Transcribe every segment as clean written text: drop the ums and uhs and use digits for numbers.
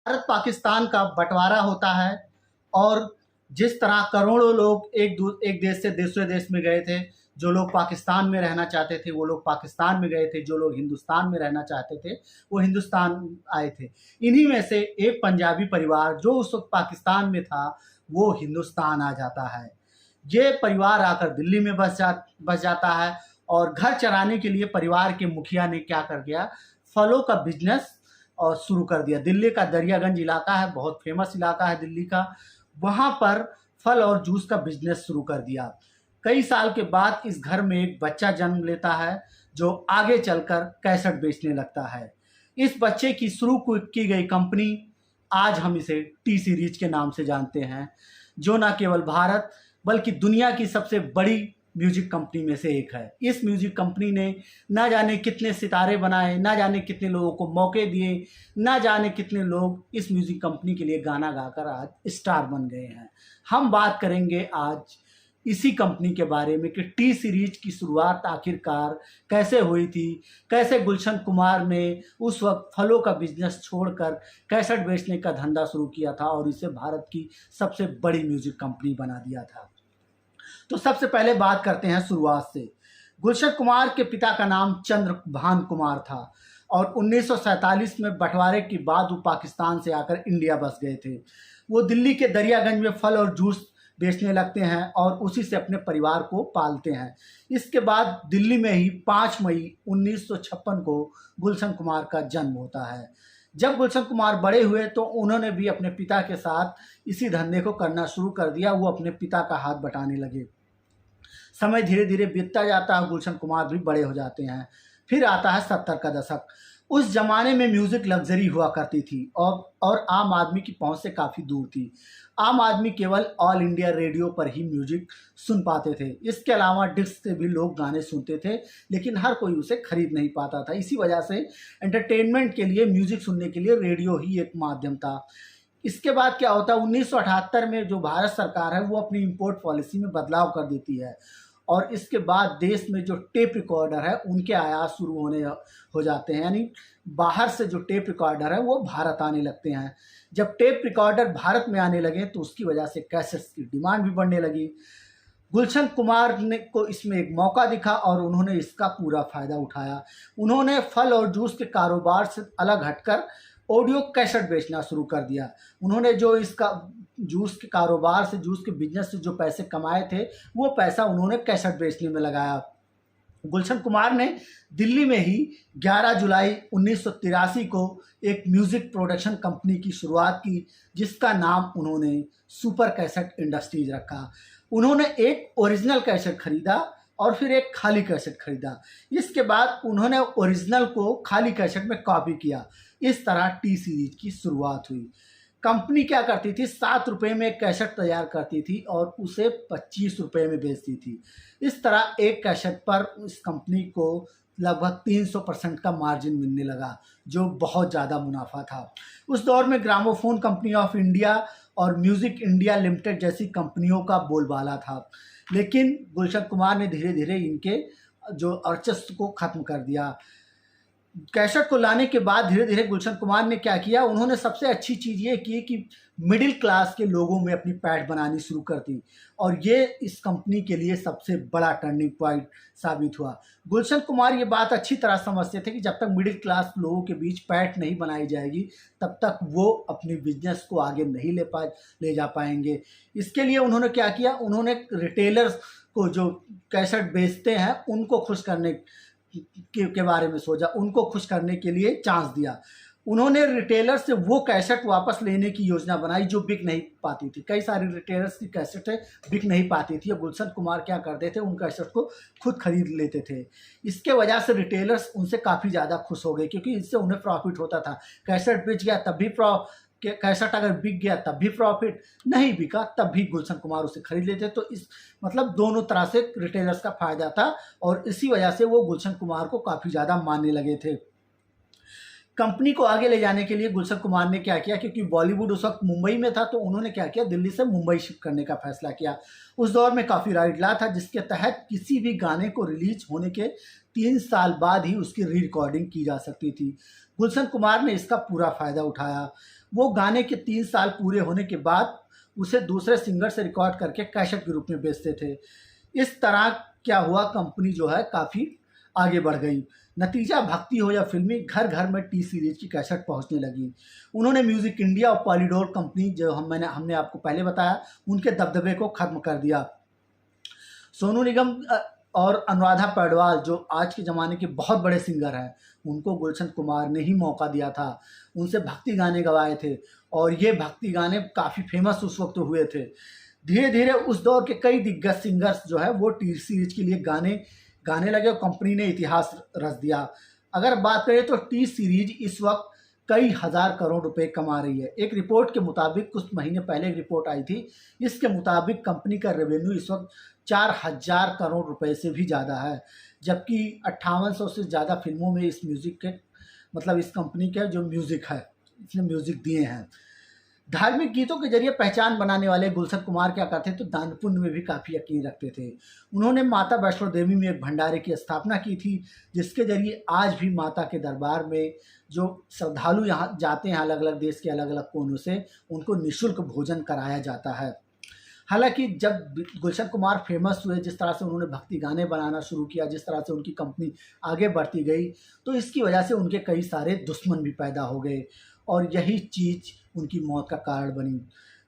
भारत पाकिस्तान का बंटवारा होता है और जिस तरह करोड़ों लोग एक देश से दूसरे देश में गए थे, जो लोग पाकिस्तान में रहना चाहते थे वो लोग पाकिस्तान में गए थे, जो लोग हिंदुस्तान में रहना चाहते थे वो हिंदुस्तान आए थे। इन्हीं में से एक पंजाबी परिवार जो उस वक्त पाकिस्तान में था वो हिंदुस्तान आ जाता है। ये परिवार आकर दिल्ली में बस जाता है और घर चलाने के लिए परिवार के मुखिया ने क्या कर दिया, फलों का बिजनेस और शुरू कर दिया। दिल्ली का दरियागंज इलाका है, बहुत फेमस इलाका है दिल्ली का, वहाँ पर फल और जूस का बिजनेस शुरू कर दिया। कई साल के बाद इस घर में एक बच्चा जन्म लेता है जो आगे चलकर कैसेट बेचने लगता है। इस बच्चे की शुरू की गई कंपनी आज हम इसे टी सीरीज के नाम से जानते हैं, जो न केवल भारत बल्कि दुनिया की सबसे बड़ी म्यूजिक कंपनी में से एक है। इस म्यूजिक कंपनी ने ना जाने कितने सितारे बनाए, ना जाने कितने लोगों को मौके दिए, ना जाने कितने लोग इस म्यूजिक कंपनी के लिए गाना गाकर आज स्टार बन गए हैं। हम बात करेंगे आज इसी कंपनी के बारे में कि टी सीरीज की शुरुआत आखिरकार कैसे हुई थी, कैसे गुलशन कुमार ने उस वक्त फलों का बिजनेस छोड़कर कैसेट बेचने का धंधा शुरू किया था और इसे भारत की सबसे बड़ी म्यूजिक कंपनी बना दिया था। तो सबसे पहले बात करते हैं शुरुआत से। गुलशन कुमार के पिता का नाम चंद्रभान कुमार था और 1947 में बंटवारे के बाद वो पाकिस्तान से आकर इंडिया बस गए थे। वो दिल्ली के दरियागंज में फल और जूस बेचने लगते हैं और उसी से अपने परिवार को पालते हैं। इसके बाद दिल्ली में ही 5 मई 1956 को गुलशन कुमार का जन्म होता है। जब गुलशन कुमार बड़े हुए तो उन्होंने भी अपने पिता के साथ इसी धंधे को करना शुरू कर दिया। वो अपने पिता का हाथ बटाने लगे। समय धीरे धीरे बीतता जाता है, गुलशन कुमार भी बड़े हो जाते हैं। फिर आता है 70 का दशक। उस जमाने में म्यूजिक लग्जरी हुआ करती थी और आम आदमी की पहुंच से काफ़ी दूर थी। आम आदमी केवल ऑल इंडिया रेडियो पर ही म्यूजिक सुन पाते थे। इसके अलावा डिस्क से भी लोग गाने सुनते थे, लेकिन हर कोई उसे खरीद नहीं पाता था। इसी वजह से एंटरटेनमेंट के लिए, म्यूजिक सुनने के लिए रेडियो ही एक माध्यम था। इसके बाद क्या होता है, 1978 में जो भारत सरकार है वो अपनी इंपोर्ट पॉलिसी में बदलाव कर देती है और इसके बाद देश में जो टेप रिकॉर्डर है उनके आयात शुरू हो जाते हैं, यानी बाहर से जो टेप रिकॉर्डर है वो भारत आने लगते हैं। जब टेप रिकॉर्डर भारत में आने लगे तो उसकी वजह से कैसेट्स की डिमांड भी बढ़ने लगी। गुलशन कुमार ने को इसमें एक मौका दिखा और उन्होंने इसका पूरा फायदा उठाया। उन्होंने फल और जूस के कारोबार से अलग हटकर ऑडियो कैसेट बेचना शुरू कर दिया। उन्होंने जो इसका जूस के कारोबार से, जूस के बिजनेस से जो पैसे कमाए थे वो पैसा उन्होंने कैसेट बेचने में लगाया। गुलशन कुमार ने दिल्ली में ही 11 जुलाई 1983 को एक म्यूजिक प्रोडक्शन कंपनी की शुरुआत की, जिसका नाम उन्होंने सुपर कैसेट इंडस्ट्रीज रखा। उन्होंने एक ओरिजिनल कैसेट खरीदा और फिर एक खाली कैसेट खरीदा। इसके बाद उन्होंने ओरिजिनल को खाली कैसेट में कॉपी किया। इस तरह टी सीरीज की शुरुआत हुई। कंपनी क्या करती थी, 7 रुपये में एक कैसेट तैयार करती थी और उसे 25 रुपये में बेचती थी। इस तरह एक कैसेट पर इस कंपनी को लगभग 300% का मार्जिन मिलने लगा, जो बहुत ज़्यादा मुनाफा था। उस दौर में ग्रामोफोन कंपनी ऑफ इंडिया और म्यूज़िक इंडिया लिमिटेड जैसी कंपनियों का बोलबाला था, लेकिन गुलशन कुमार ने धीरे धीरे इनके जो वर्चस्व को ख़त्म कर दिया। कैसेट को लाने के बाद धीरे धीरे गुलशन कुमार ने क्या किया, उन्होंने सबसे अच्छी चीज़ ये की कि मिडिल क्लास के लोगों में अपनी पैठ बनानी शुरू कर दी और ये इस कंपनी के लिए सबसे बड़ा टर्निंग पॉइंट साबित हुआ। गुलशन कुमार ये बात अच्छी तरह समझते थे कि जब तक मिडिल क्लास लोगों के बीच पैठ नहीं बनाई जाएगी तब तक वो अपनी बिजनेस को आगे नहीं ले जा पाएंगे। इसके लिए उन्होंने क्या किया, उन्होंने रिटेलर्स को जो कैसेट बेचते हैं उनको खुश करने के बारे में सोचा, उनको खुश करने के लिए चांस दिया। उन्होंने रिटेलर से वो कैसेट वापस लेने की योजना बनाई जो बिक नहीं पाती थी। कई सारी रिटेलर्स की कैसेटें बिक नहीं पाती थी और गुलशन कुमार क्या करते थे, उन कैसेट को खुद खरीद लेते थे। इसके वजह से रिटेलर्स उनसे काफ़ी ज़्यादा खुश हो गए, क्योंकि इससे उन्हें प्रॉफिट होता था। कैसेट बिक गया तब भी कैसेट अगर बिक गया तब भी प्रॉफिट, नहीं बिका तब भी गुलशन कुमार उसे खरीद लेते। तो इस मतलब दोनों तरह से रिटेलर्स का फायदा था और इसी वजह से वो गुलशन कुमार को काफ़ी ज़्यादा मानने लगे थे। कंपनी को आगे ले जाने के लिए गुलशन कुमार ने क्या किया, क्योंकि बॉलीवुड उस वक्त मुंबई में था, तो उन्होंने क्या किया, दिल्ली से मुंबई शिफ्ट करने का फैसला किया। उस दौर में कॉपीराइट लॉ था, जिसके तहत किसी भी गाने को रिलीज होने के 3 साल बाद ही उसकी री रिकॉर्डिंग की जा सकती थी। गुलशन कुमार ने इसका पूरा फायदा उठाया। वो गाने के 3 साल पूरे होने के बाद उसे दूसरे सिंगर से रिकॉर्ड करके कैसेट के रूप में बेचते थे। इस तरह क्या हुआ, कंपनी जो है काफ़ी आगे बढ़ गई। नतीजा भक्ति हो या फिल्मी, घर घर में टी सीरीज की कैसेट पहुंचने लगी। उन्होंने म्यूजिक इंडिया और पॉलीडोर कंपनी, जो हमने आपको पहले बताया, उनके दबदबे को खत्म कर दिया। सोनू निगम और अनुराधा पौडवाल, जो आज के ज़माने के बहुत बड़े सिंगर हैं, उनको गुलशन कुमार ने ही मौका दिया था। उनसे भक्ति गाने गवाए थे और ये भक्ति गाने काफ़ी फेमस उस वक्त हुए थे। धीरे धीरे उस दौर के कई दिग्गज सिंगर्स जो है वो टी सीरीज के लिए गाने लगे और कंपनी ने इतिहास रच दिया। अगर बात करें तो टी सीरीज इस वक्त कई हज़ार करोड़ रुपए कमा रही है। एक रिपोर्ट के मुताबिक, कुछ महीने पहले एक रिपोर्ट आई थी, इसके मुताबिक कंपनी का रेवेन्यू इस वक्त 4000 करोड़ रुपए से भी ज़्यादा है, जबकि 5800 से ज़्यादा फिल्मों में इस म्यूज़िक के, मतलब इस कंपनी के जो म्यूज़िक है, इसने म्यूज़िक दिए हैं। धार्मिक गीतों के जरिए पहचान बनाने वाले गुलशन कुमार क्या करते तो दान पुण्य में भी काफ़ी यकीन रखते थे। उन्होंने माता वैष्णो देवी में एक भंडारे की स्थापना की थी, जिसके जरिए आज भी माता के दरबार में जो श्रद्धालु यहाँ जाते हैं अलग अलग देश के अलग अलग कोनों से, उनको निःशुल्क भोजन कराया जाता है। हालांकि जब गुलशन कुमार फेमस हुए, जिस तरह से उन्होंने भक्ति गाने बनाना शुरू किया, जिस तरह से उनकी कंपनी आगे बढ़ती गई, तो इसकी वजह से उनके कई सारे दुश्मन भी पैदा हो गए और यही चीज़ उनकी मौत का कारण बनी।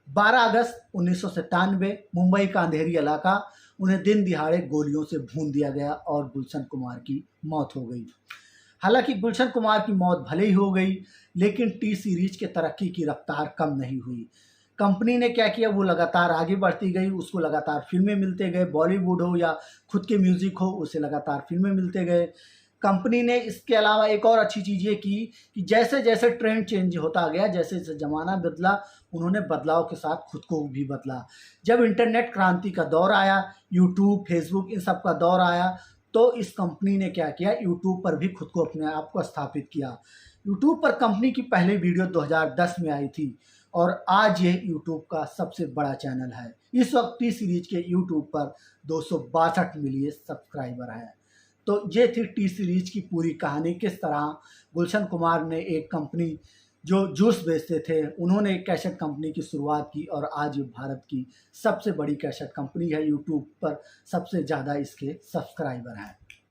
12 अगस्त 1997 मुंबई का अंधेरी इलाका, उन्हें दिन दिहाड़े गोलियों से भून दिया गया और गुलशन कुमार की मौत हो गई। हालांकि गुलशन कुमार की मौत भले ही हो गई, लेकिन टी सीरीज के तरक्की की रफ्तार कम नहीं हुई। कंपनी ने क्या किया, वो लगातार आगे बढ़ती गई, उसको लगातार फिल्में मिलते गए, बॉलीवुड हो या खुद के म्यूज़िक हो, उसे लगातार फिल्में मिलते गए। कंपनी ने इसके अलावा एक और अच्छी चीज़ ये की कि जैसे जैसे ट्रेंड चेंज होता गया, जैसे जैसे ज़माना बदला, उन्होंने बदलाव के साथ खुद को भी बदला। जब इंटरनेट क्रांति का दौर आया, यूट्यूब, फेसबुक, इन सब का दौर आया, तो इस कंपनी ने क्या किया, यूट्यूब पर भी खुद को, अपने आप को स्थापित किया। यूट्यूब पर कंपनी की पहली वीडियो 2010 में आई थी और आज ये यूट्यूब का सबसे बड़ा चैनल है। इस वक्त टी सीरीज के यूट्यूब पर 262 मिलियन सब्सक्राइबर हैं। तो ये थी टी सीरीज की पूरी कहानी, किस तरह गुलशन कुमार ने एक कंपनी जो जूस बेचते थे, उन्होंने एक कैसेट कंपनी की शुरुआत की और आज ये भारत की सबसे बड़ी कैसेट कंपनी है। यूट्यूब पर सबसे ज़्यादा इसके सब्सक्राइबर हैं।